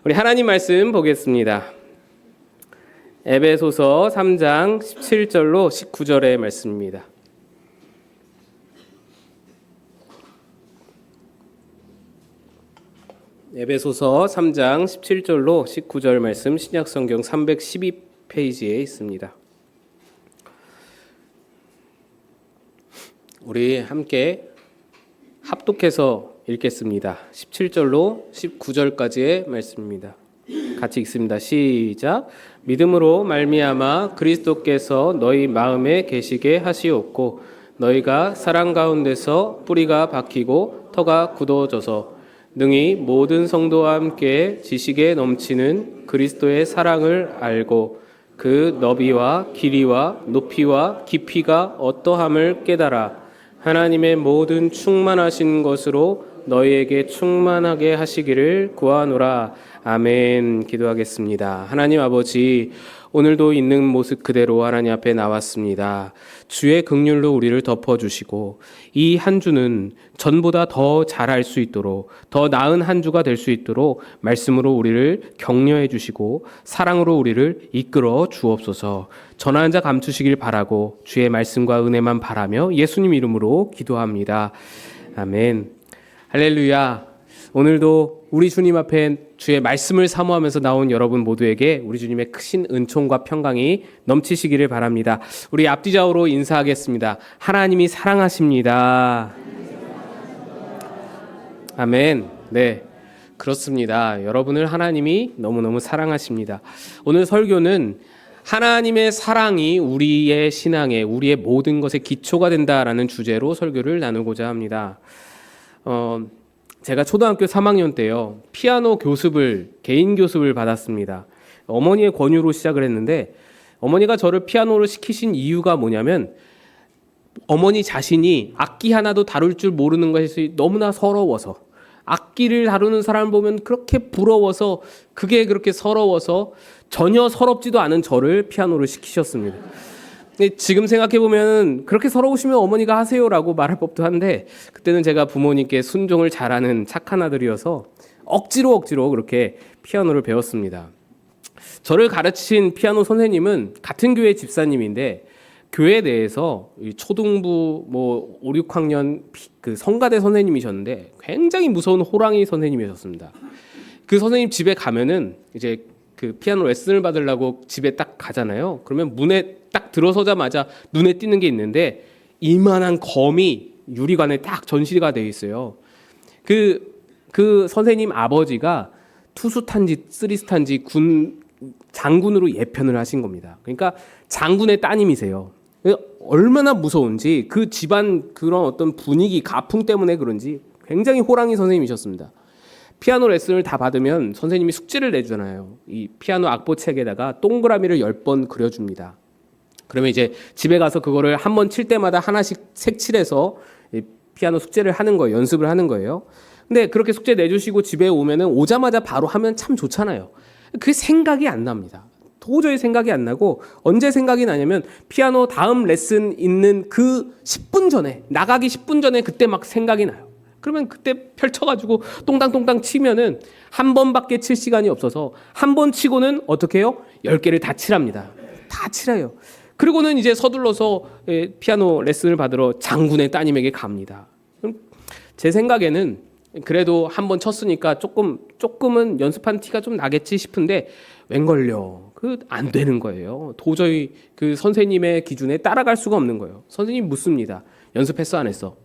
우리 하나님 말씀 보겠습니다. 에베소서 3장 17절로 19절의 말씀입니다. 에베소서 3장 17절로 19절 말씀 신약성경 312페이지에 있습니다. 우리 함께 합독해서 읽겠습니다. 17절로 19절까지의 말씀입니다. 같이 읽습니다. 시작. 믿음으로 말미암아 그리스도께서 너희 마음에 계시게 하시옵고 너희가 사랑 가운데서 뿌리가 박히고 터가 굳어져서 능히 모든 성도와 함께 지식에 넘치는 그리스도의 사랑을 알고 그 너비와 길이와 높이와 깊이가 어떠함을 깨달아 하나님의 모든 충만하신 것으로 너희에게 충만하게 하시기를 구하노라. 아멘. 기도하겠습니다. 하나님 아버지, 오늘도 있는 모습 그대로 하나님 앞에 나왔습니다. 주의 긍휼로 우리를 덮어주시고 이 한 주는 전보다 더 잘할 수 있도록, 더 나은 한 주가 될 수 있도록 말씀으로 우리를 격려해 주시고 사랑으로 우리를 이끌어 주옵소서. 전하는 자 감추시길 바라고 주의 말씀과 은혜만 바라며 예수님 이름으로 기도합니다. 아멘. 할렐루야. 오늘도 우리 주님 앞에 주의 말씀을 사모하면서 나온 여러분 모두에게 우리 주님의 크신 은총과 평강이 넘치시기를 바랍니다. 우리 앞뒤좌우로 인사하겠습니다. 하나님이 사랑하십니다. 아멘. 네, 그렇습니다. 여러분을 하나님이 너무너무 사랑하십니다. 오늘 설교는 하나님의 사랑이 우리의 신앙에, 우리의 모든 것의 기초가 된다라는 주제로 설교를 나누고자 합니다. 제가 초등학교 3학년 때요, 피아노 교습을, 개인 교습을 받았습니다. 어머니의 권유로 시작을 했는데, 어머니가 저를 피아노를 시키신 이유가 뭐냐면, 어머니 자신이 악기 하나도 다룰 줄 모르는 것이 너무나 서러워서, 악기를 다루는 사람을 보면 그렇게 부러워서, 그게 그렇게 서러워서 전혀 서럽지도 않은 저를 피아노를 시키셨습니다. 지금 생각해보면 그렇게 서러우시면 어머니가 하세요라고 말할 법도 한데, 그때는 제가 부모님께 순종을 잘하는 착한 아들이어서 억지로 그렇게 피아노를 배웠습니다. 저를 가르친 피아노 선생님은 같은 교회 집사님인데, 교회 내에서 초등부 5, 6학년 그 성가대 선생님이셨는데 굉장히 무서운 호랑이 선생님이셨습니다. 그 선생님 집에 가면은 이제 그 피아노 레슨을 받으려고 집에 딱 가잖아요. 그러면 문에 딱 들어서자마자 눈에 띄는 게 있는데, 이만한 검이 유리관에 딱 전시가 되어 있어요. 그 선생님 아버지가 투수탄지 쓰리스탄지 군 장군으로 예편을 하신 겁니다. 그러니까 장군의 따님이세요. 얼마나 무서운지, 그 집안 그런 어떤 분위기, 가풍 때문에 그런지 굉장히 호랑이 선생님이셨습니다. 피아노 레슨을 다 받으면 선생님이 숙제를 내주잖아요. 이 피아노 악보책에다가 동그라미를 10번 그려줍니다. 그러면 이제 집에 가서 그거를 한 번 칠 때마다 하나씩 색칠해서 피아노 숙제를 하는 거예요. 연습을 하는 거예요. 근데 그렇게 숙제 내주시고 집에 오면은 오자마자 바로 하면 참 좋잖아요. 그게 생각이 안 납니다. 도저히 생각이 안 나고, 언제 생각이 나냐면 피아노 다음 레슨 있는 그 10분 전에, 나가기 10분 전에 그때 막 생각이 나요. 그러면 그때 펼쳐가지고 똥땅똥땅 치면은 한 번밖에 칠 시간이 없어서 한 번 치고는 어떻게 해요? 10개를 다 칠합니다. 다 칠해요. 그리고는 이제 서둘러서 피아노 레슨을 받으러 장군의 따님에게 갑니다. 제 생각에는 그래도 한 번 쳤으니까 조금은 연습한 티가 좀 나겠지 싶은데, 웬걸요? 안 되는 거예요. 도저히 그 선생님의 기준에 따라갈 수가 없는 거예요. 선생님 묻습니다. 연습했어, 안 했어?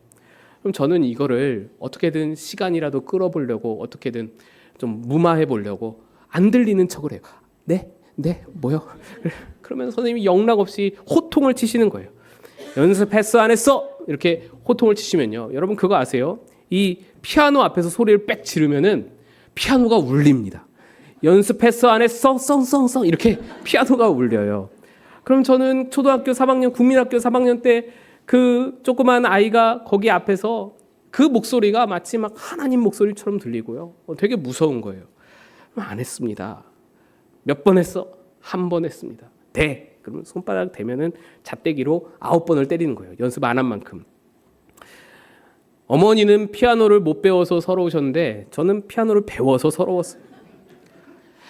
그럼 저는 이거를 어떻게든 시간이라도 끌어보려고, 어떻게든 좀 무마해 보려고 안 들리는 척을 해요. 네, 뭐요? 그러면 선생님이 영락없이 호통을 치시는 거예요. 연습했어, 안 했어? 이렇게 호통을 치시면요, 여러분 그거 아세요? 이 피아노 앞에서 소리를 빽 지르면은 피아노가 울립니다. 연습했어, 안 했어? 썽 이렇게 피아노가 울려요. 그럼 저는 초등학교 3학년, 국민학교 3학년 때 그 조그만 아이가 거기 앞에서 그 목소리가 마치 막 하나님 목소리처럼 들리고요. 되게 무서운 거예요. 안 했습니다. 몇 번 했어? 한 번 했습니다. 대. 그러면 손바닥 대면은 잣대기로 9번을 때리는 거예요. 연습 안 한 만큼. 어머니는 피아노를 못 배워서 서러우셨는데 저는 피아노를 배워서 서러웠어요.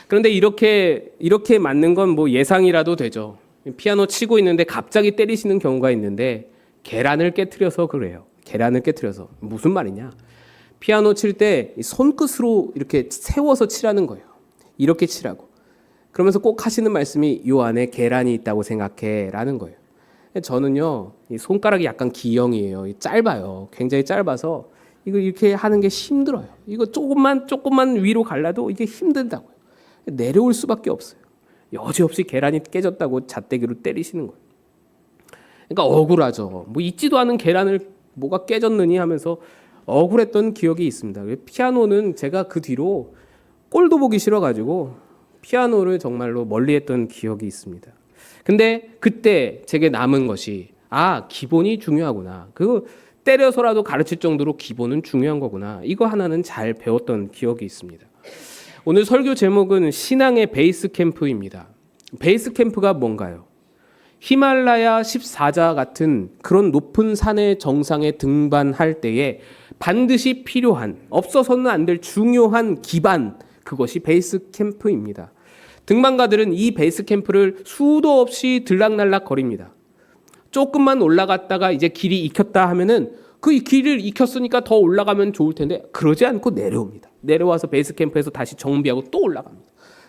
그런데 이렇게 맞는 건 뭐 예상이라도 되죠. 피아노 치고 있는데 갑자기 때리시는 경우가 있는데 계란을 깨트려서 그래요. 계란을 깨트려서. 무슨 말이냐? 피아노 칠 때 손끝으로 이렇게 세워서 치라는 거예요. 이렇게 치라고. 그러면서 꼭 하시는 말씀이 요 안에 계란이 있다고 생각해 라는 거예요. 저는요, 이 손가락이 약간 기형이에요. 짧아요. 굉장히 짧아서 이거 이렇게 하는 게 힘들어요. 이거 조금만 위로 갈라도 이게 힘들다고요. 내려올 수밖에 없어요. 여지없이 계란이 깨졌다고 잣대기로 때리시는 거예요. 그러니까 억울하죠. 뭐 있지도 않은 계란을 뭐가 깨졌느니 하면서 억울했던 기억이 있습니다. 피아노는 제가 그 뒤로 꼴도 보기 싫어가지고 피아노를 정말로 멀리했던 기억이 있습니다. 근데 그때 제게 남은 것이 기본이 중요하구나. 그 때려서라도 가르칠 정도로 기본은 중요한 거구나. 이거 하나는 잘 배웠던 기억이 있습니다. 오늘 설교 제목은 신앙의 베이스 캠프입니다. 베이스 캠프가 뭔가요? 히말라야 14자 같은 그런 높은 산의 정상에 등반할 때에 반드시 필요한, 없어서는 안 될 중요한 기반, 그것이 베이스 캠프입니다. 등반가들은 이 베이스 캠프를 수도 없이 들락날락 거립니다. 조금만 올라갔다가 이제 길이 익혔다 하면은 그 길을 익혔으니까 더 올라가면 좋을 텐데 그러지 않고 내려옵니다. 내려와서 베이스 캠프에서 다시 정비하고 또 올라갑니다.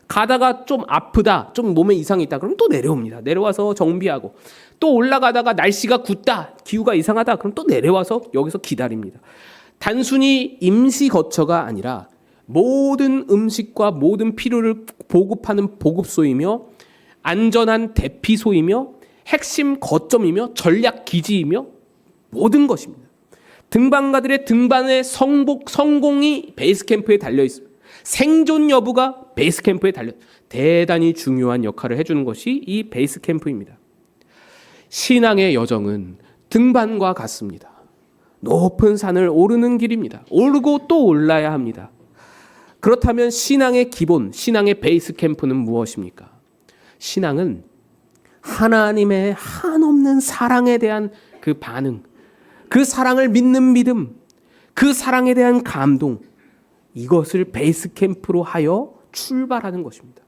가다가 좀 아프다, 좀 몸에 이상이 있다, 그럼 또 내려옵니다. 내려와서 정비하고 또 올라가다가 날씨가 굳다, 기후가 이상하다, 그럼 또 내려와서 여기서 기다립니다. 단순히 임시 거처가 아니라 모든 음식과 모든 필요를 보급하는 보급소이며 안전한 대피소이며 핵심 거점이며 전략 기지이며 모든 것입니다. 등반가들의 등반의 성공이 베이스 캠프에 달려 있습니다. 생존 여부가 베이스 캠프에 달려 대단히 중요한 역할을 해주는 것이 이 베이스 캠프입니다. 신앙의 여정은 등반과 같습니다. 높은 산을 오르는 길입니다. 오르고 또 올라야 합니다. 그렇다면 신앙의 기본, 신앙의 베이스 캠프는 무엇입니까? 신앙은 하나님의 한없는 사랑에 대한 그 반응, 그 사랑을 믿는 믿음, 그 사랑에 대한 감동, 이것을 베이스 캠프로 하여 출발하는 것입니다.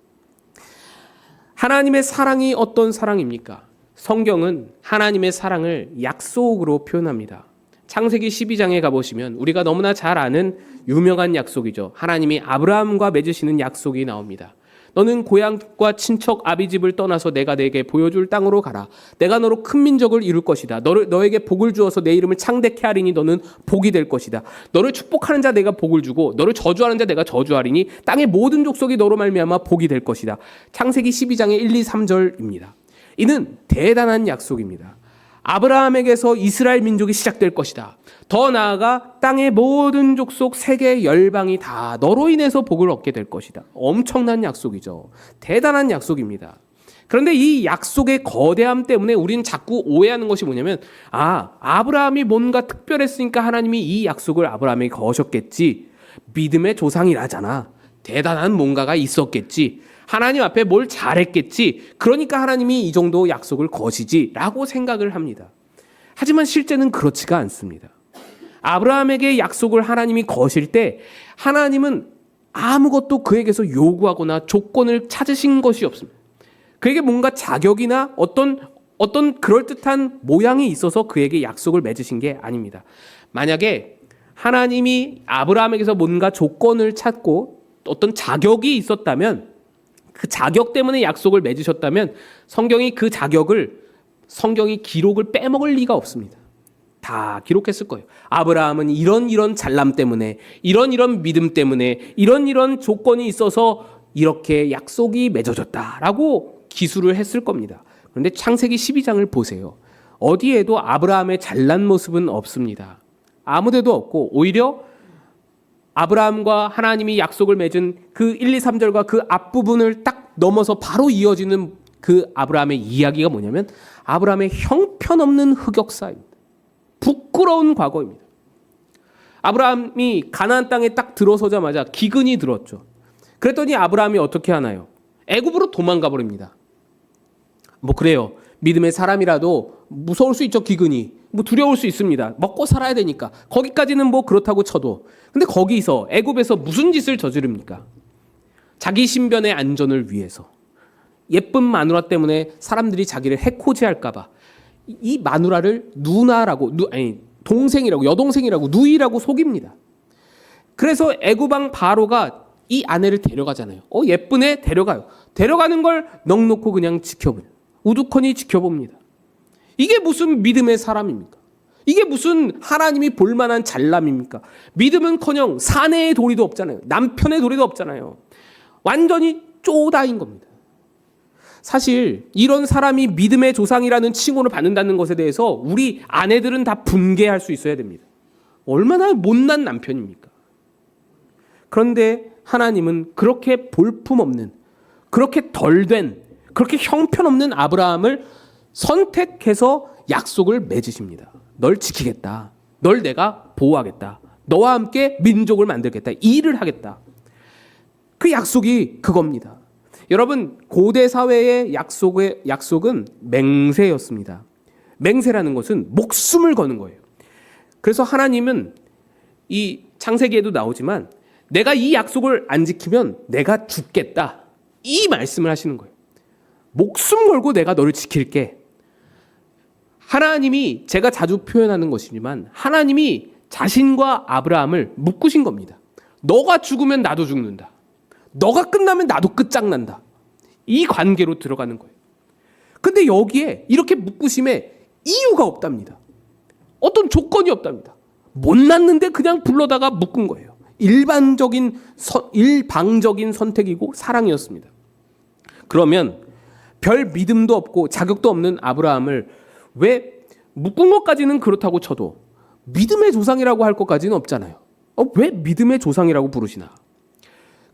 하나님의 사랑이 어떤 사랑입니까? 성경은 하나님의 사랑을 약속으로 표현합니다. 창세기 12장에 가보시면 우리가 너무나 잘 아는 유명한 약속이죠. 하나님이 아브라함과 맺으시는 약속이 나옵니다. 너는 고향과 친척 아비집을 떠나서 내가 내게 보여줄 땅으로 가라. 내가 너로 큰 민족을 이룰 것이다. 너에게 복을 주어서 내 이름을 창대케 하리니 너는 복이 될 것이다. 너를 축복하는 자 내가 복을 주고 너를 저주하는 자 내가 저주하리니 땅의 모든 족속이 너로 말미암아 복이 될 것이다. 창세기 12장의 1, 2, 3절입니다. 이는 대단한 약속입니다. 아브라함에게서 이스라엘 민족이 시작될 것이다. 더 나아가 땅의 모든 족속 세계 열방이 다 너로 인해서 복을 얻게 될 것이다. 엄청난 약속이죠. 대단한 약속입니다. 그런데 이 약속의 거대함 때문에 우리는 자꾸 오해하는 것이 뭐냐면 아브라함이 뭔가 특별했으니까 하나님이 이 약속을 아브라함에게 거셨겠지. 믿음의 조상이라잖아. 대단한 뭔가가 있었겠지. 하나님 앞에 뭘 잘했겠지. 그러니까 하나님이 이 정도 약속을 거시지 라고 생각을 합니다. 하지만 실제는 그렇지가 않습니다. 아브라함에게 약속을 하나님이 거실 때 하나님은 아무것도 그에게서 요구하거나 조건을 찾으신 것이 없습니다. 그에게 뭔가 자격이나 어떤 그럴듯한 모양이 있어서 그에게 약속을 맺으신 게 아닙니다. 만약에 하나님이 아브라함에게서 뭔가 조건을 찾고 어떤 자격이 있었다면 그 자격 때문에 약속을 맺으셨다면 성경이 기록을 빼먹을 리가 없습니다. 다 기록했을 거예요. 아브라함은 이런 잘남 때문에 이런 믿음 때문에 이런 조건이 있어서 이렇게 약속이 맺어졌다라고 기술을 했을 겁니다. 그런데 창세기 12장을 보세요. 어디에도 아브라함의 잘난 모습은 없습니다. 아무데도 없고 오히려 아브라함과 하나님이 약속을 맺은 그 1, 2, 3절과 그 앞부분을 딱 넘어서 바로 이어지는 그 아브라함의 이야기가 뭐냐면 아브라함의 형편없는 흑역사입니다. 부끄러운 과거입니다. 아브라함이 가나안 땅에 딱 들어서자마자 기근이 들었죠. 그랬더니 아브라함이 어떻게 하나요? 애굽으로 도망가 버립니다. 뭐 그래요. 믿음의 사람이라도 무서울 수 있죠. 기근이. 뭐 두려울 수 있습니다. 먹고 살아야 되니까. 거기까지는 뭐 그렇다고 쳐도. 근데 거기서 애굽에서 무슨 짓을 저지릅니까? 자기 신변의 안전을 위해서, 예쁜 마누라 때문에 사람들이 자기를 해코지할까 봐 이 마누라를 누나라고, 동생이라고, 여동생이라고, 누이라고 속입니다. 그래서 애굽 왕 바로가 이 아내를 데려가잖아요. 예쁜 애 데려가요. 데려가는 걸 넋놓고 그냥 지켜보요. 우두커니 지켜봅니다. 이게 무슨 믿음의 사람입니까? 이게 무슨 하나님이 볼만한 잘남입니까? 믿음은커녕 사내의 도리도 없잖아요. 남편의 도리도 없잖아요. 완전히 쪼다인 겁니다. 사실 이런 사람이 믿음의 조상이라는 칭호를 받는다는 것에 대해서 우리 아내들은 다 분개할 수 있어야 됩니다. 얼마나 못난 남편입니까? 그런데 하나님은 그렇게 볼품없는, 그렇게 덜된, 그렇게 형편없는 아브라함을 선택해서 약속을 맺으십니다. 널 지키겠다. 널 내가 보호하겠다. 너와 함께 민족을 만들겠다. 일을 하겠다. 그 약속이 그겁니다. 여러분, 고대 사회의 약속은 맹세였습니다. 맹세라는 것은 목숨을 거는 거예요. 그래서 하나님은 이 창세기에도 나오지만 내가 이 약속을 안 지키면 내가 죽겠다. 이 말씀을 하시는 거예요. 목숨 걸고 내가 너를 지킬게. 하나님이, 제가 자주 표현하는 것이지만 하나님이 자신과 아브라함을 묶으신 겁니다. 너가 죽으면 나도 죽는다. 너가 끝나면 나도 끝장난다. 이 관계로 들어가는 거예요. 근데 여기에 이렇게 묶으심에 이유가 없답니다. 어떤 조건이 없답니다. 못 낳는데 그냥 불러다가 묶은 거예요. 일방적인 선택이고 사랑이었습니다. 그러면 별 믿음도 없고 자격도 없는 아브라함을 왜 묶은 것까지는 그렇다고 쳐도 믿음의 조상이라고 할 것까지는 없잖아요. 왜 믿음의 조상이라고 부르시나?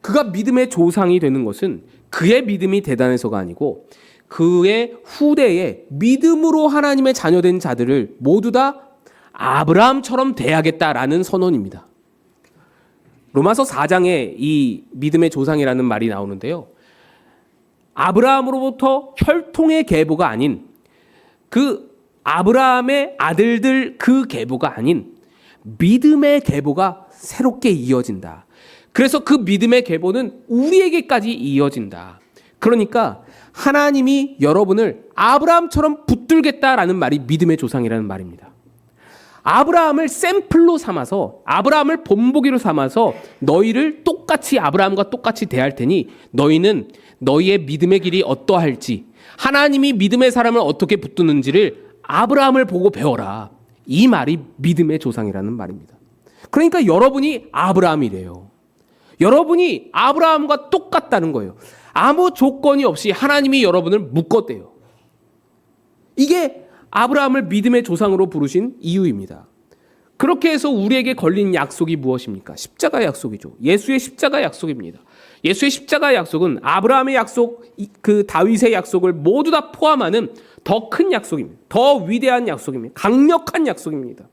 그가 믿음의 조상이 되는 것은 그의 믿음이 대단해서가 아니고 그의 후대에 믿음으로 하나님의 자녀된 자들을 모두 다 아브라함처럼 대하겠다라는 선언입니다. 로마서 4장에 이 믿음의 조상이라는 말이 나오는데요. 아브라함으로부터 혈통의 계보가 아닌, 그 아브라함의 아들들 그 계보가 아닌 믿음의 계보가 새롭게 이어진다. 그래서 그 믿음의 계보는 우리에게까지 이어진다. 그러니까 하나님이 여러분을 아브라함처럼 붙들겠다라는 말이 믿음의 조상이라는 말입니다. 아브라함을 샘플로 삼아서, 아브라함을 본보기로 삼아서 너희를 똑같이, 아브라함과 똑같이 대할 테니 너희는 너희의 믿음의 길이 어떠할지, 하나님이 믿음의 사람을 어떻게 붙드는지를 아브라함을 보고 배워라. 이 말이 믿음의 조상이라는 말입니다. 그러니까 여러분이 아브라함이래요. 여러분이 아브라함과 똑같다는 거예요. 아무 조건이 없이 하나님이 여러분을 묶었대요. 이게 아브라함을 믿음의 조상으로 부르신 이유입니다. 그렇게 해서 우리에게 걸린 약속이 무엇입니까? 십자가 약속이죠. 예수의 십자가 약속입니다. 예수의 십자가 약속은 아브라함의 약속, 그 다윗의 약속을 모두 다 포함하는 더 큰 약속입니다. 더 위대한 약속입니다. 강력한 약속입니다.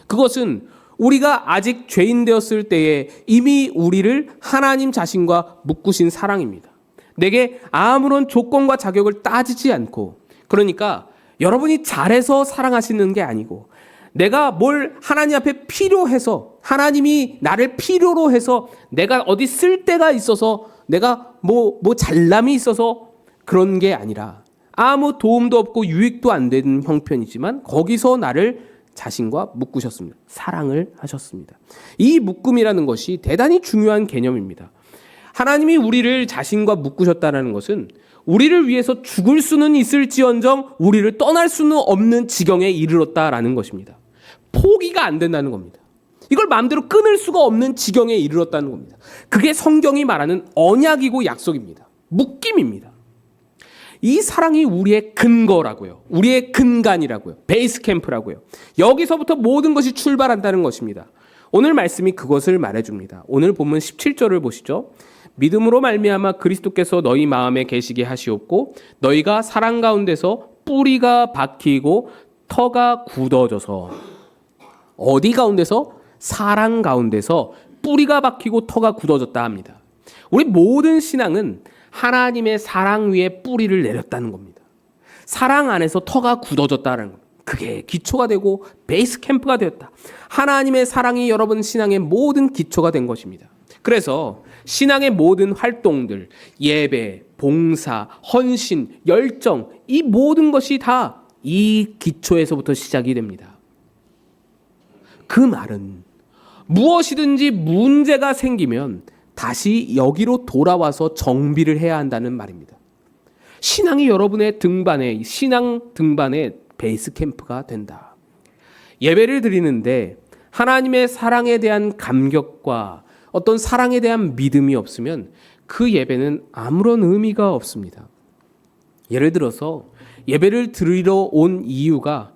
그것은 우리가 아직 죄인 되었을 때에 이미 우리를 하나님 자신과 묶으신 사랑입니다. 내게 아무런 조건과 자격을 따지지 않고, 그러니까 여러분이 잘해서 사랑하시는 게 아니고, 내가 뭘 하나님 앞에 필요해서, 하나님이 나를 필요로 해서 내가 어디 쓸 데가 있어서, 내가 뭐 잘남이 있어서 그런 게 아니라, 아무 도움도 없고 유익도 안 되는 형편이지만 거기서 나를 자신과 묶으셨습니다. 사랑을 하셨습니다. 이 묶음이라는 것이 대단히 중요한 개념입니다. 하나님이 우리를 자신과 묶으셨다는 것은 우리를 위해서 죽을 수는 있을지언정 우리를 떠날 수는 없는 지경에 이르렀다라는 것입니다. 포기가 안 된다는 겁니다. 이걸 마음대로 끊을 수가 없는 지경에 이르렀다는 겁니다. 그게 성경이 말하는 언약이고 약속입니다. 묶임입니다. 이 사랑이 우리의 근거라고요. 우리의 근간이라고요. 베이스 캠프라고요. 여기서부터 모든 것이 출발한다는 것입니다. 오늘 말씀이 그것을 말해줍니다. 오늘 본문 17절을 보시죠. 믿음으로 말미암아 그리스도께서 너희 마음에 계시게 하시옵고 너희가 사랑 가운데서 뿌리가 박히고 터가 굳어져서, 어디 가운데서? 사랑 가운데서 뿌리가 박히고 터가 굳어졌다 합니다. 우리 모든 신앙은 하나님의 사랑 위에 뿌리를 내렸다는 겁니다. 사랑 안에서 터가 굳어졌다는 겁니다. 그게 기초가 되고 베이스 캠프가 되었다. 하나님의 사랑이 여러분 신앙의 모든 기초가 된 것입니다. 그래서 신앙의 모든 활동들, 예배, 봉사, 헌신, 열정, 이 모든 것이 다 이 기초에서부터 시작이 됩니다. 그 말은 무엇이든지 문제가 생기면 다시 여기로 돌아와서 정비를 해야 한다는 말입니다. 신앙이 여러분의 등반에, 신앙 등반의 베이스 캠프가 된다. 예배를 드리는데 하나님의 사랑에 대한 감격과 어떤 사랑에 대한 믿음이 없으면 그 예배는 아무런 의미가 없습니다. 예를 들어서 예배를 드리러 온 이유가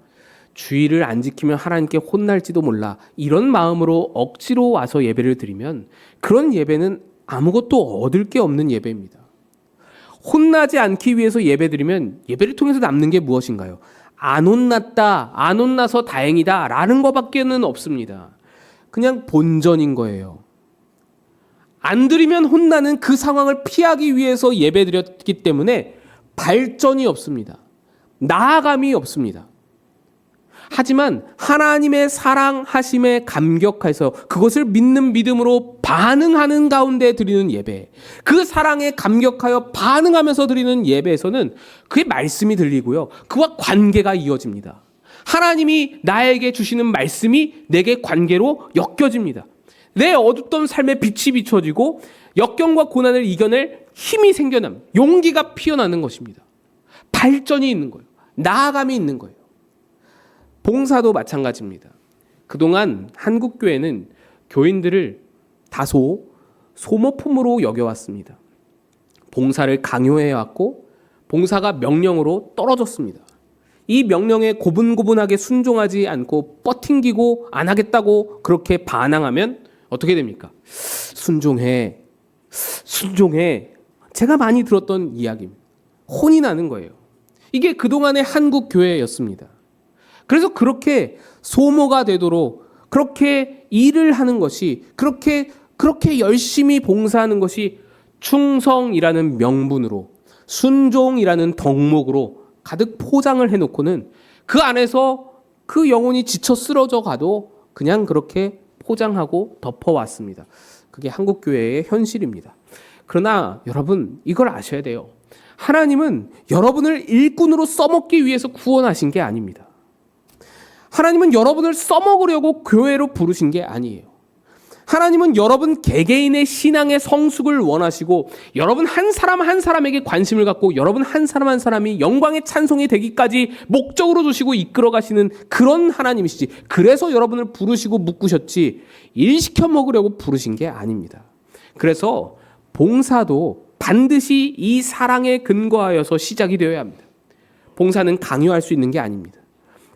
주의를 안 지키면 하나님께 혼날지도 몰라, 이런 마음으로 억지로 와서 예배를 드리면 그런 예배는 아무것도 얻을 게 없는 예배입니다. 혼나지 않기 위해서 예배 드리면 예배를 통해서 남는 게 무엇인가요? 안 혼났다, 안 혼나서 다행이다 라는 것밖에는 없습니다. 그냥 본전인 거예요. 안 드리면 혼나는 그 상황을 피하기 위해서 예배 드렸기 때문에 발전이 없습니다. 나아감이 없습니다. 하지만 하나님의 사랑하심에 감격해서 그것을 믿는 믿음으로 반응하는 가운데 드리는 예배, 그 사랑에 감격하여 반응하면서 드리는 예배에서는 그의 말씀이 들리고요, 그와 관계가 이어집니다. 하나님이 나에게 주시는 말씀이 내게 관계로 엮여집니다. 내 어둡던 삶에 빛이 비춰지고 역경과 고난을 이겨낼 힘이 생겨납니다. 용기가 피어나는 것입니다. 발전이 있는 거예요. 나아감이 있는 거예요. 봉사도 마찬가지입니다. 그동안 한국교회는 교인들을 다소 소모품으로 여겨왔습니다. 봉사를 강요해왔고 봉사가 명령으로 떨어졌습니다. 이 명령에 고분고분하게 순종하지 않고 뻗팅기고 안 하겠다고 그렇게 반항하면 어떻게 됩니까? 순종해. 제가 많이 들었던 이야기입니다. 혼이 나는 거예요. 이게 그동안의 한국 교회였습니다. 그래서 그렇게 소모가 되도록 그렇게 일을 하는 것이, 그렇게 열심히 봉사하는 것이 충성이라는 명분으로, 순종이라는 덕목으로 가득 포장을 해놓고는 그 안에서 그 영혼이 지쳐 쓰러져 가도 그냥 그렇게 포장하고 덮어왔습니다. 그게 한국교회의 현실입니다. 그러나 여러분, 이걸 아셔야 돼요. 하나님은 여러분을 일꾼으로 써먹기 위해서 구원하신 게 아닙니다. 하나님은 여러분을 써먹으려고 교회로 부르신 게 아니에요. 하나님은 여러분 개개인의 신앙의 성숙을 원하시고 여러분 한 사람 한 사람에게 관심을 갖고 여러분 한 사람 한 사람이 영광의 찬송이 되기까지 목적으로 두시고 이끌어 가시는 그런 하나님이시지, 그래서 여러분을 부르시고 묶으셨지 일 시켜 먹으려고 부르신 게 아닙니다. 그래서 봉사도 반드시 이 사랑에 근거하여서 시작이 되어야 합니다. 봉사는 강요할 수 있는 게 아닙니다.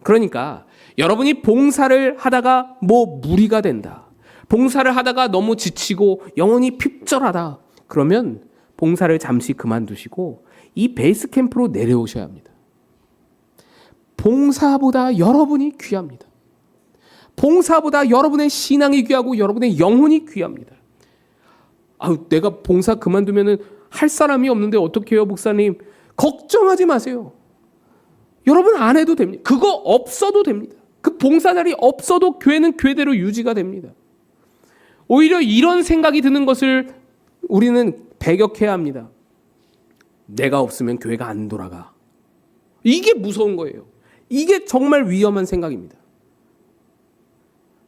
그러니까 여러분이 봉사를 하다가 무리가 된다, 봉사를 하다가 너무 지치고 영혼이 핍절하다, 그러면 봉사를 잠시 그만두시고 이 베이스 캠프로 내려오셔야 합니다. 봉사보다 여러분이 귀합니다. 봉사보다 여러분의 신앙이 귀하고 여러분의 영혼이 귀합니다. 내가 봉사 그만두면은 할 사람이 없는데 어떻게 해요, 목사님? 걱정하지 마세요. 여러분 안 해도 됩니다. 그거 없어도 됩니다. 그 봉사 자리 없어도 교회는 교회대로 유지가 됩니다. 오히려 이런 생각이 드는 것을 우리는 배격해야 합니다. 내가 없으면 교회가 안 돌아가. 이게 무서운 거예요. 이게 정말 위험한 생각입니다.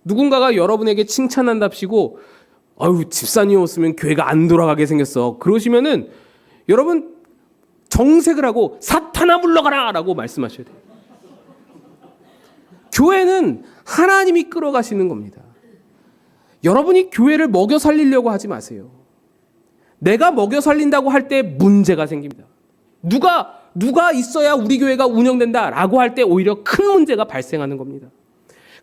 누군가가 여러분에게 칭찬한답시고 집사님 없으면 교회가 안 돌아가게 생겼어, 그러시면은 여러분 정색을 하고 사탄아 물러가라 라고 말씀하셔야 돼요. 교회는 하나님이 끌어가시는 겁니다. 여러분이 교회를 먹여 살리려고 하지 마세요. 내가 먹여 살린다고 할 때 문제가 생깁니다. 누가 있어야 우리 교회가 운영된다 라고 할 때 오히려 큰 문제가 발생하는 겁니다.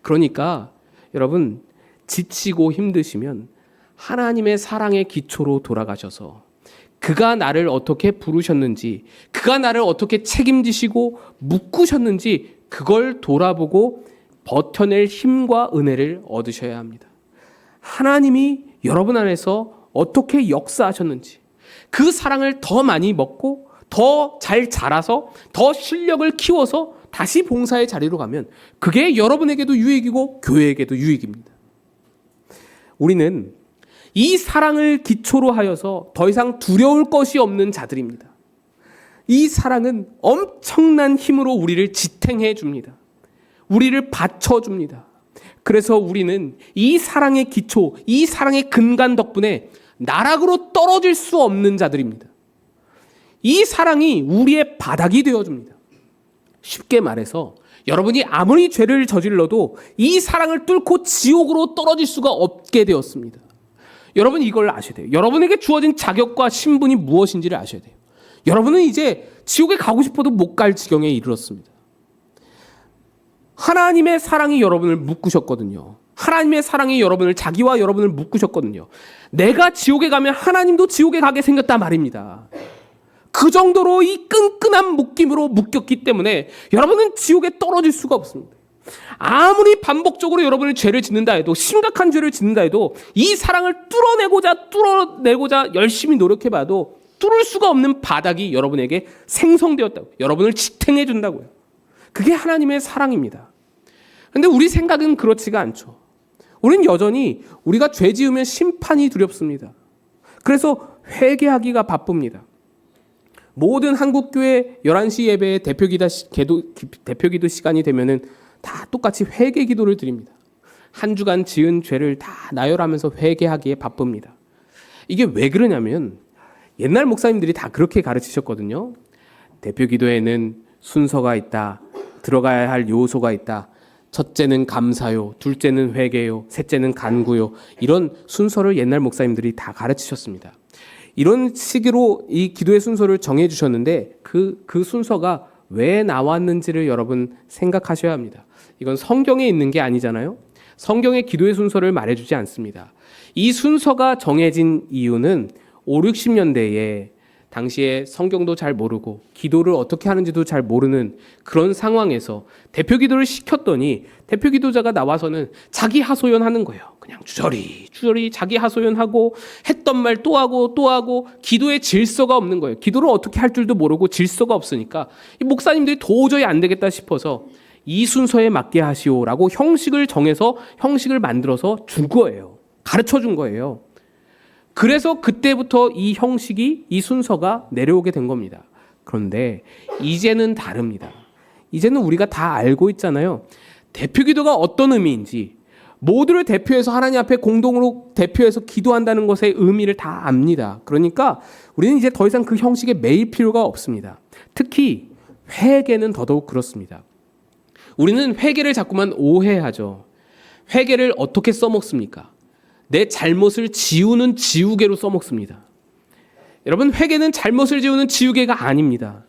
그러니까 여러분, 지치고 힘드시면 하나님의 사랑의 기초로 돌아가셔서 그가 나를 어떻게 부르셨는지, 그가 나를 어떻게 책임지시고 묶으셨는지 그걸 돌아보고 버텨낼 힘과 은혜를 얻으셔야 합니다. 하나님이 여러분 안에서 어떻게 역사하셨는지, 그 사랑을 더 많이 먹고 더 잘 자라서 더 실력을 키워서 다시 봉사의 자리로 가면 그게 여러분에게도 유익이고 교회에게도 유익입니다. 우리는 이 사랑을 기초로 하여서 더 이상 두려울 것이 없는 자들입니다. 이 사랑은 엄청난 힘으로 우리를 지탱해 줍니다. 우리를 받쳐줍니다. 그래서 우리는 이 사랑의 기초, 이 사랑의 근간 덕분에 나락으로 떨어질 수 없는 자들입니다. 이 사랑이 우리의 바닥이 되어줍니다. 쉽게 말해서 여러분이 아무리 죄를 저질러도 이 사랑을 뚫고 지옥으로 떨어질 수가 없게 되었습니다. 여러분 이걸 아셔야 돼요. 여러분에게 주어진 자격과 신분이 무엇인지를 아셔야 돼요. 여러분은 이제 지옥에 가고 싶어도 못 갈 지경에 이르렀습니다. 하나님의 사랑이 여러분을 묶으셨거든요. 하나님의 사랑이 여러분을, 자기와 여러분을 묶으셨거든요. 내가 지옥에 가면 하나님도 지옥에 가게 생겼다 말입니다. 그 정도로 이 끈끈한 묶임으로 묶였기 때문에 여러분은 지옥에 떨어질 수가 없습니다. 아무리 반복적으로 여러분이 죄를 짓는다 해도, 심각한 죄를 짓는다 해도 이 사랑을 뚫어내고자 열심히 노력해봐도 뚫을 수가 없는 바닥이 여러분에게 생성되었다고, 여러분을 지탱해 준다고요. 그게 하나님의 사랑입니다. 그런데 우리 생각은 그렇지가 않죠. 우리는 여전히 우리가 죄 지으면 심판이 두렵습니다. 그래서 회개하기가 바쁩니다. 모든 한국교회 11시 예배의 대표기도 시간이 되면은 다 똑같이 회개 기도를 드립니다. 한 주간 지은 죄를 다 나열하면서 회개하기에 바쁩니다. 이게 왜 그러냐면 옛날 목사님들이 다 그렇게 가르치셨거든요. 대표기도에는 순서가 있다. 들어가야 할 요소가 있다. 첫째는 감사요, 둘째는 회개요, 셋째는 간구요. 이런 순서를 옛날 목사님들이 다 가르치셨습니다. 이런 식으로 이 기도의 순서를 정해 주셨는데 그 순서가 왜 나왔는지를 여러분 생각하셔야 합니다. 이건 성경에 있는 게 아니잖아요. 성경의 기도의 순서를 말해주지 않습니다. 이 순서가 정해진 이유는 5, 60년대에 당시에 성경도 잘 모르고 기도를 어떻게 하는지도 잘 모르는 그런 상황에서 대표기도를 시켰더니 대표기도자가 나와서는 자기 하소연하는 거예요. 그냥 주저리 자기 하소연하고 했던 말 또 하고 기도에 질서가 없는 거예요. 기도를 어떻게 할 줄도 모르고 질서가 없으니까 이 목사님들이 도저히 안 되겠다 싶어서 이 순서에 맞게 하시오라고 형식을 만들어서 준 거예요. 가르쳐 준 거예요. 그래서 그때부터 이 형식이, 이 순서가 내려오게 된 겁니다. 그런데 이제는 다릅니다. 이제는 우리가 다 알고 있잖아요. 대표기도가 어떤 의미인지, 모두를 대표해서 하나님 앞에 공동으로 대표해서 기도한다는 것의 의미를 다 압니다. 그러니까 우리는 이제 더 이상 그 형식에 매일 필요가 없습니다. 특히 회개는 더더욱 그렇습니다. 우리는 회개를 자꾸만 오해하죠. 회개를 어떻게 써먹습니까? 내 잘못을 지우는 지우개로 써먹습니다. 여러분, 회개는 잘못을 지우는 지우개가 아닙니다.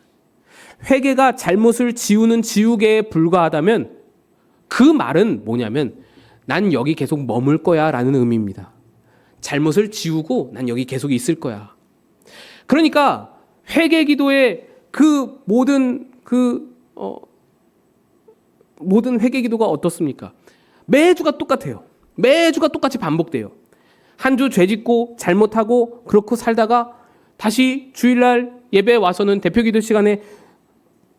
회개가 잘못을 지우는 지우개에 불과하다면 그 말은 뭐냐면 난 여기 계속 머물 거야 라는 의미입니다. 잘못을 지우고 난 여기 계속 있을 거야. 그러니까 회개 기도의 모든 회개 기도가 어떻습니까? 매주가 똑같아요. 매주가 똑같이 반복돼요. 한 주 죄짓고 잘못하고 그렇고 살다가 다시 주일날 예배에 와서는 대표기도 시간에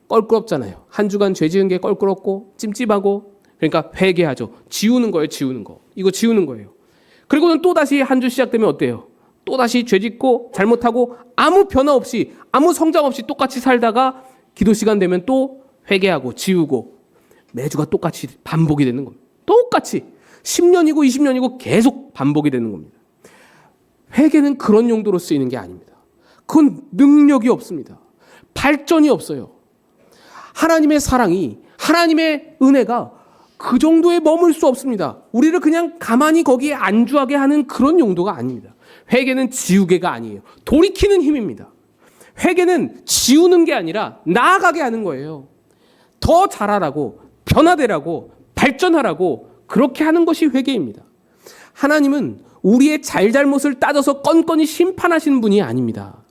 껄끄럽잖아요. 한 주간 죄 지은 게 껄끄럽고 찜찜하고, 그러니까 회개하죠. 지우는 거예요. 지우는 거. 이거 지우는 거예요. 그리고는 또다시 한 주 시작되면 어때요? 또다시 죄짓고 잘못하고 아무 변화 없이, 아무 성장 없이 똑같이 살다가 기도 시간 되면 또 회개하고 지우고, 매주가 똑같이 반복이 되는 겁니다. 똑같이 10년이고 20년이고 계속 반복이 되는 겁니다. 회개는 그런 용도로 쓰이는 게 아닙니다. 그건 능력이 없습니다. 발전이 없어요. 하나님의 사랑이, 하나님의 은혜가 그 정도에 머물 수 없습니다. 우리를 그냥 가만히 거기에 안주하게 하는 그런 용도가 아닙니다. 회개는 지우개가 아니에요. 돌이키는 힘입니다. 회개는 지우는 게 아니라 나아가게 하는 거예요. 더 잘하라고, 변화되라고, 발전하라고 그렇게 하는 것이 회개입니다. 하나님은 우리의 잘잘못을 따져서 건건히 심판하시는 분이 아닙니다.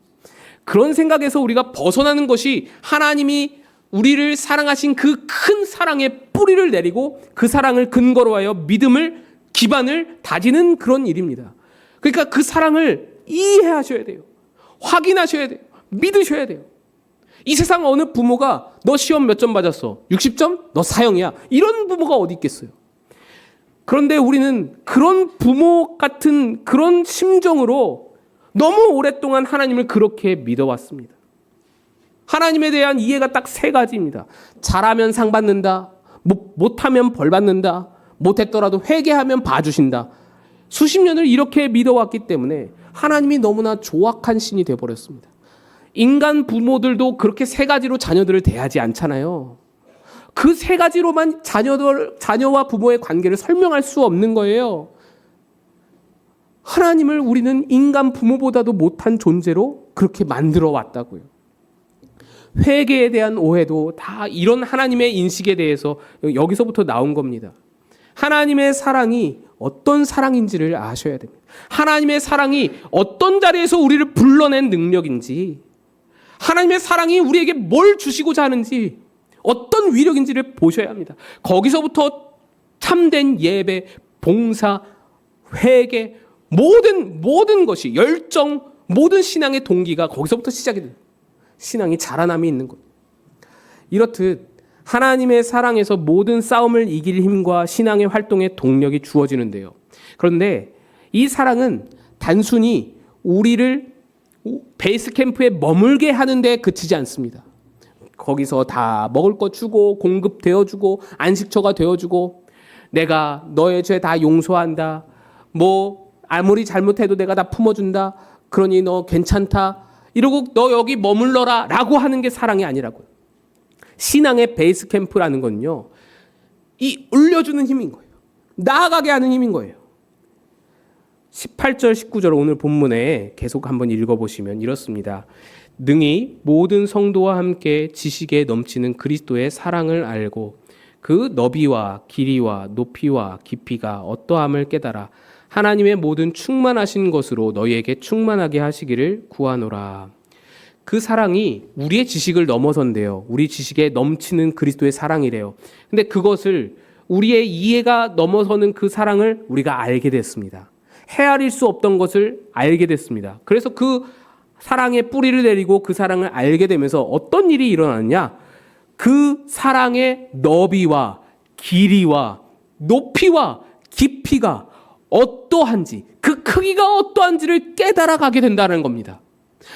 그런 생각에서 우리가 벗어나는 것이 하나님이 우리를 사랑하신 그 큰 사랑의 뿌리를 내리고 그 사랑을 근거로 하여 믿음을, 기반을 다지는 그런 일입니다. 그러니까 그 사랑을 이해하셔야 돼요. 확인하셔야 돼요. 믿으셔야 돼요. 이 세상 어느 부모가 너 시험 몇 점 맞았어? 60점? 너 사형이야. 이런 부모가 어디 있겠어요? 그런데 우리는 그런 부모 같은 그런 심정으로 너무 오랫동안 하나님을 그렇게 믿어왔습니다. 하나님에 대한 이해가 딱 세 가지입니다. 잘하면 상 받는다. 못하면 벌 받는다. 못했더라도 회개하면 봐주신다. 수십 년을 이렇게 믿어왔기 때문에 하나님이 너무나 조악한 신이 되어버렸습니다. 인간 부모들도 그렇게 세 가지로 자녀들을 대하지 않잖아요. 그 세 가지로만 자녀와 부모의 관계를 설명할 수 없는 거예요. 하나님을 우리는 인간 부모보다도 못한 존재로 그렇게 만들어 왔다고요. 회개에 대한 오해도 다 이런 하나님의 인식에 대해서 여기서부터 나온 겁니다. 하나님의 사랑이 어떤 사랑인지를 아셔야 됩니다. 하나님의 사랑이 어떤 자리에서 우리를 불러낸 능력인지, 하나님의 사랑이 우리에게 뭘 주시고자 하는지, 어떤 위력인지를 보셔야 합니다. 거기서부터 참된 예배, 봉사, 회개, 모든 것이, 열정, 모든 신앙의 동기가 거기서부터 시작이 됩니다. 신앙이 자라남이 있는 것. 이렇듯 하나님의 사랑에서 모든 싸움을 이길 힘과 신앙의 활동의 동력이 주어지는데요. 그런데 이 사랑은 단순히 우리를 베이스 캠프에 머물게 하는 데 그치지 않습니다. 거기서 다 먹을 거 주고 공급되어주고 안식처가 되어주고 내가 너의 죄 다 용서한다. 아무리 잘못해도 내가 다 품어준다. 그러니 너 괜찮다. 이러고 너 여기 머물러라 라고 하는 게 사랑이 아니라고요. 신앙의 베이스 캠프라는 건요, 이 올려주는 힘인 거예요. 나아가게 하는 힘인 거예요. 18절 19절 오늘 본문에 계속 한번 읽어보시면 이렇습니다. 능히 모든 성도와 함께 지식에 넘치는 그리스도의 사랑을 알고 그 너비와 길이와 높이와 깊이가 어떠함을 깨달아 하나님의 모든 충만하신 것으로 너희에게 충만하게 하시기를 구하노라. 그 사랑이 우리의 지식을 넘어선대요. 우리 지식에 넘치는 그리스도의 사랑이래요. 근데 그것을 우리의 이해가 넘어서는 그 사랑을 우리가 알게 됐습니다. 헤아릴 수 없던 것을 알게 됐습니다. 그래서 그 사랑의 뿌리를 내리고 그 사랑을 알게 되면서 어떤 일이 일어났냐? 그 사랑의 너비와 길이와 높이와 깊이가 어떠한지, 그 크기가 어떠한지를 깨달아 가게 된다는 겁니다.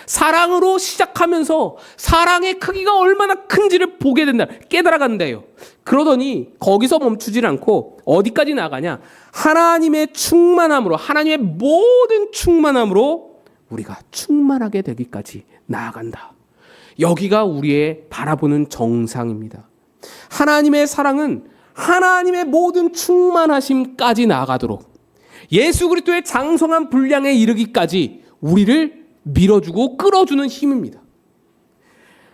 사랑으로 시작하면서 사랑의 크기가 얼마나 큰지를 보게 된다, 깨달아 간대요. 그러더니 거기서 멈추질 않고 어디까지 나가냐? 하나님의 충만함으로, 하나님의 모든 충만함으로 우리가 충만하게 되기까지 나아간다. 여기가 우리의 바라보는 정상입니다. 하나님의 사랑은 하나님의 모든 충만하심까지 나아가도록 예수 그리스도의 장성한 분량에 이르기까지 우리를 밀어주고 끌어주는 힘입니다.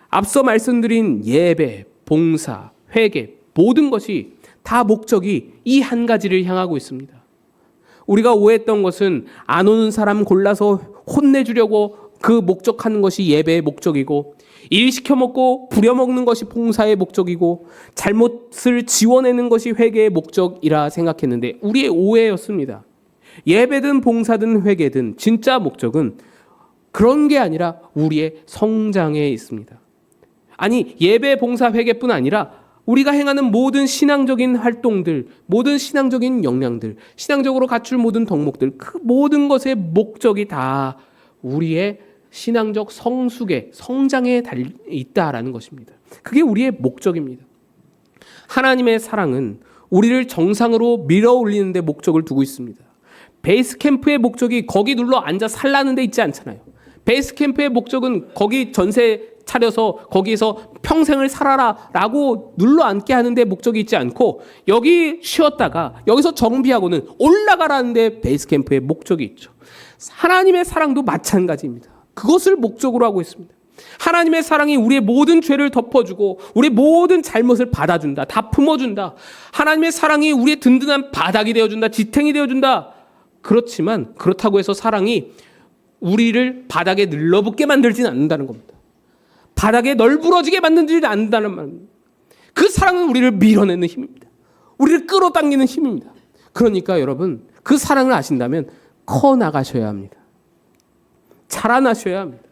앞서 말씀드린 예배, 봉사, 회개, 모든 것이 다 목적이 이 한 가지를 향하고 있습니다. 우리가 오해했던 것은 안 오는 사람 골라서 혼내주려고 그 목적하는 것이 예배의 목적이고, 일 시켜먹고 부려먹는 것이 봉사의 목적이고, 잘못을 지워내는 것이 회개의 목적이라 생각했는데 우리의 오해였습니다. 예배든 봉사든 회개든 진짜 목적은 그런 게 아니라 우리의 성장에 있습니다. 아니, 예배, 봉사, 회개뿐 아니라 우리가 행하는 모든 신앙적인 활동들, 모든 신앙적인 역량들, 신앙적으로 갖출 모든 덕목들, 그 모든 것의 목적이 다 우리의 신앙적 성숙에, 성장에 있다라는 것입니다. 그게 우리의 목적입니다. 하나님의 사랑은 우리를 정상으로 밀어 올리는 데 목적을 두고 있습니다. 베이스 캠프의 목적이 거기 눌러 앉아 살라는 데 있지 않잖아요. 베이스 캠프의 목적은 거기 전세 차려서 거기에서 평생을 살아라 라고 눌러 앉게 하는 데 목적이 있지 않고, 여기 쉬었다가 여기서 정비하고는 올라가라는 데 베이스 캠프의 목적이 있죠. 하나님의 사랑도 마찬가지입니다. 그것을 목적으로 하고 있습니다. 하나님의 사랑이 우리의 모든 죄를 덮어주고 우리의 모든 잘못을 받아준다, 다 품어준다. 하나님의 사랑이 우리의 든든한 바닥이 되어준다, 지탱이 되어준다. 그렇지만 그렇다고 해서 사랑이 우리를 바닥에 늘러붙게 만들지는 않는다는 겁니다. 바닥에 널브러지게 만들지 않는다는 말입니다. 그 사랑은 우리를 밀어내는 힘입니다. 우리를 끌어당기는 힘입니다. 그러니까 여러분, 그 사랑을 아신다면 커 나가셔야 합니다. 자라나셔야 합니다.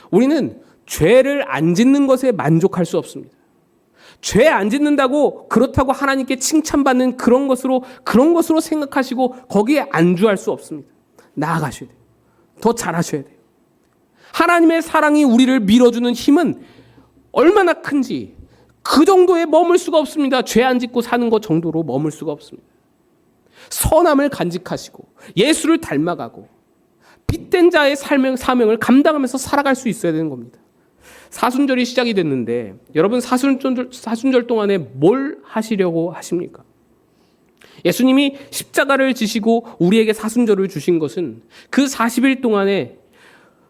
우리는 죄를 안 짓는 것에 만족할 수 없습니다. 죄 안 짓는다고 그렇다고 하나님께 칭찬받는 그런 것으로 생각하시고 거기에 안주할 수 없습니다. 나아가셔야 돼요. 더 잘하셔야 돼요. 하나님의 사랑이 우리를 밀어주는 힘은 얼마나 큰지 그 정도에 머물 수가 없습니다. 죄 안 짓고 사는 것 정도로 머물 수가 없습니다. 선함을 간직하시고 예수를 닮아가고 빛된 자의 사명을 감당하면서 살아갈 수 있어야 되는 겁니다. 사순절이 시작이 됐는데 여러분 사순절 동안에 뭘 하시려고 하십니까? 예수님이 십자가를 지시고 우리에게 사순절을 주신 것은 그 40일 동안에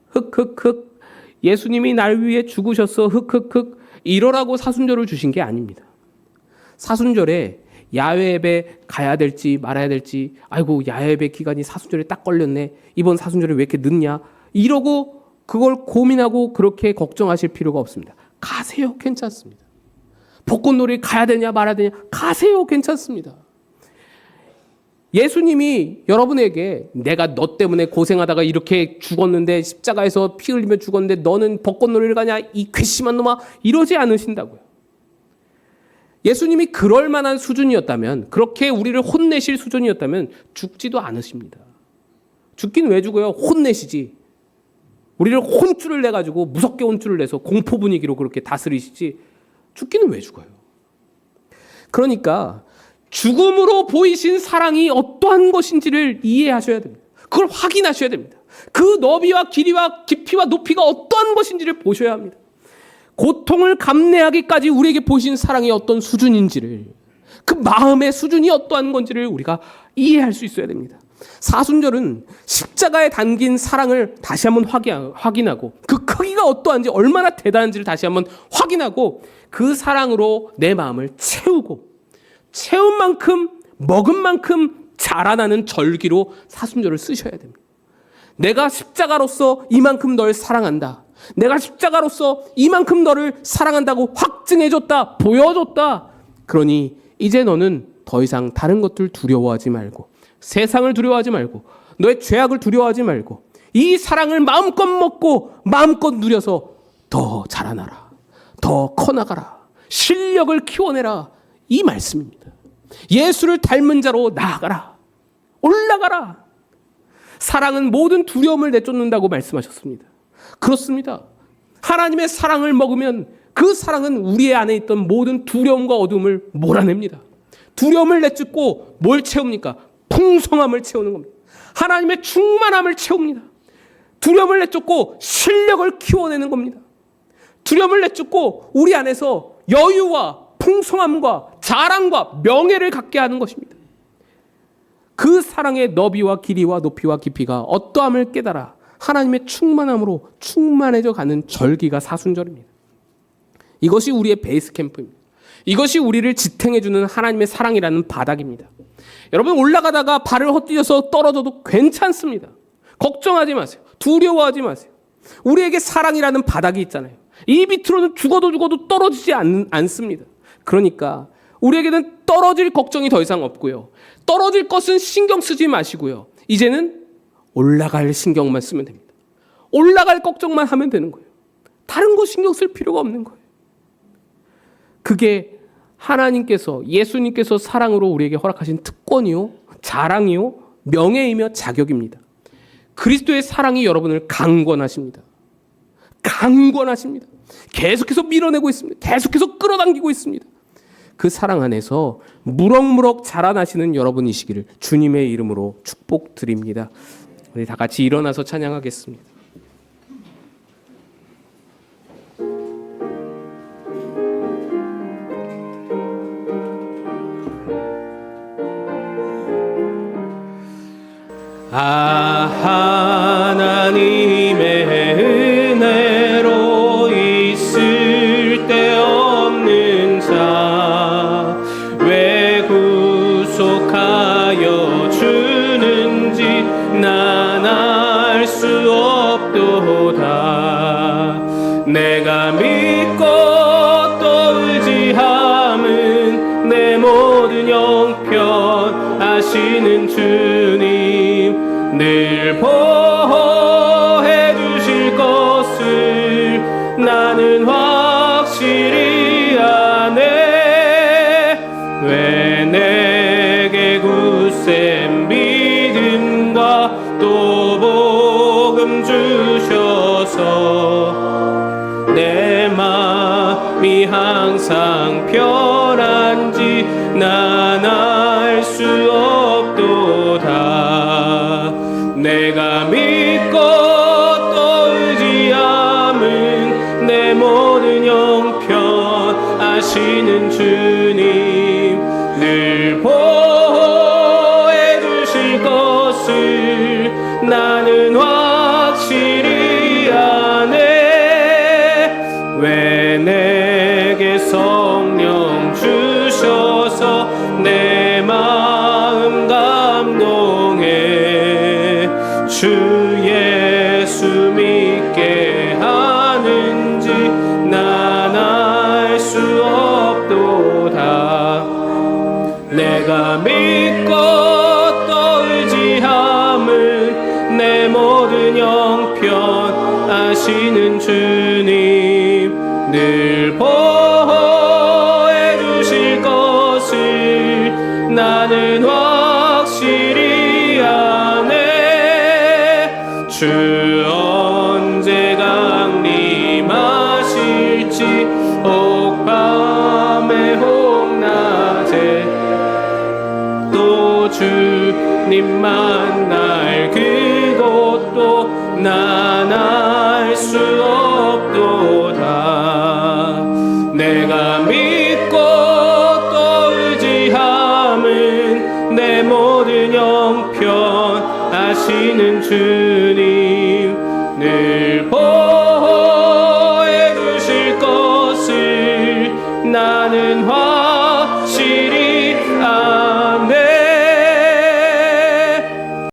흑흑흑 예수님이 날 위해 죽으셨어 흑흑흑 이러라고 사순절을 주신 게 아닙니다. 사순절에 야외 예배 가야 될지 말아야 될지 아이고 야외 예배 기간이 사순절에 딱 걸렸네 이번 사순절에 왜 이렇게 늦냐 이러고 그걸 고민하고 그렇게 걱정하실 필요가 없습니다. 가세요. 괜찮습니다. 벚꽃놀이 가야 되냐 말아야 되냐 가세요. 괜찮습니다. 예수님이 여러분에게 내가 너 때문에 고생하다가 이렇게 죽었는데 십자가에서 피 흘리며 죽었는데 너는 벚꽃놀이를 가냐 이 괘씸한 놈아 이러지 않으신다고요. 예수님이 그럴 만한 수준이었다면 그렇게 우리를 혼내실 수준이었다면 죽지도 않으십니다. 죽긴 왜 죽어요? 혼내시지. 우리를 혼쭐을 내가지고 무섭게 혼쭐을 내서 공포 분위기로 그렇게 다스리시지 죽기는 왜 죽어요? 그러니까 죽음으로 보이신 사랑이 어떠한 것인지를 이해하셔야 됩니다. 그걸 확인하셔야 됩니다. 그 너비와 길이와 깊이와 높이가 어떠한 것인지를 보셔야 합니다. 고통을 감내하기까지 우리에게 보이신 사랑이 어떤 수준인지를 그 마음의 수준이 어떠한 건지를 우리가 이해할 수 있어야 됩니다. 사순절은 십자가에 담긴 사랑을 다시 한번 확인하고 그 크기가 어떠한지 얼마나 대단한지를 다시 한번 확인하고 그 사랑으로 내 마음을 채우고 채운 만큼 먹은 만큼 자라나는 절기로 사순절을 쓰셔야 됩니다. 내가 십자가로서 이만큼 널 사랑한다. 내가 십자가로서 이만큼 너를 사랑한다고 확증해줬다. 보여줬다. 그러니 이제 너는 더 이상 다른 것들 두려워하지 말고 세상을 두려워하지 말고 너의 죄악을 두려워하지 말고 이 사랑을 마음껏 먹고 마음껏 누려서 더 자라나라. 더 커나가라. 실력을 키워내라. 이 말씀입니다. 예수를 닮은 자로 나아가라. 올라가라. 사랑은 모든 두려움을 내쫓는다고 말씀하셨습니다. 그렇습니다. 하나님의 사랑을 먹으면 그 사랑은 우리 안에 있던 모든 두려움과 어둠을 몰아냅니다. 두려움을 내쫓고 뭘 채웁니까? 풍성함을 채우는 겁니다. 하나님의 충만함을 채웁니다. 두려움을 내쫓고 실력을 키워내는 겁니다. 두려움을 내쫓고 우리 안에서 여유와 풍성함과 자랑과 명예를 갖게 하는 것입니다. 그 사랑의 너비와 길이와 높이와 깊이가 어떠함을 깨달아 하나님의 충만함으로 충만해져 가는 절기가 사순절입니다. 이것이 우리의 베이스 캠프입니다. 이것이 우리를 지탱해주는 하나님의 사랑이라는 바닥입니다. 여러분 올라가다가 발을 헛디뎌서 떨어져도 괜찮습니다. 걱정하지 마세요. 두려워하지 마세요. 우리에게 사랑이라는 바닥이 있잖아요. 이 밑으로는 죽어도 떨어지지 않습니다. 그러니까 우리에게는 떨어질 걱정이 더 이상 없고요. 떨어질 것은 신경 쓰지 마시고요. 이제는 올라갈 신경만 쓰면 됩니다. 올라갈 걱정만 하면 되는 거예요. 다른 거 신경 쓸 필요가 없는 거예요. 그게 하나님께서 예수님께서 사랑으로 우리에게 허락하신 특권이요, 자랑이요, 명예이며 자격입니다. 그리스도의 사랑이 여러분을 강권하십니다. 강권하십니다. 계속해서 밀어내고 있습니다. 계속해서 끌어당기고 있습니다. 그 사랑 안에서 무럭무럭 자라나시는 여러분이시기를 주님의 이름으로 축복드립니다. 우리 다 같이 일어나서 찬양하겠습니다. 하나님의 은혜로 있을 데 없는 자 왜 구속하여 주는지 난 알 수 없도다. 내가 믿고 또 의지함은 내 모든 형편 아시는 주님 늘 보호해 주실 것을 나는 확실히 아네. 내 마음이 항상 편한지 난 알 수 없도다. 내가 믿고 또 의지함은 내 모든 형편 아시는 주님 늘 보호해 주실 것을 나는 확실히 아네. 왜 내게 성령 주셔서 내 마음 감동해 주 예수 믿게 하는지 난 알 수 없도다. 내가 믿고 또 의지함은 내 모든 형편 아시는 주님 늘 보호해 주실 것을 나는 확실히 아네. 주 언제 강림하실지 옥밤에 혹낮에 또 주님 만날 그곳도 난 알 수 없도다. 내가 믿고 또 의지함은 내 모든 형편 아시는 주님 늘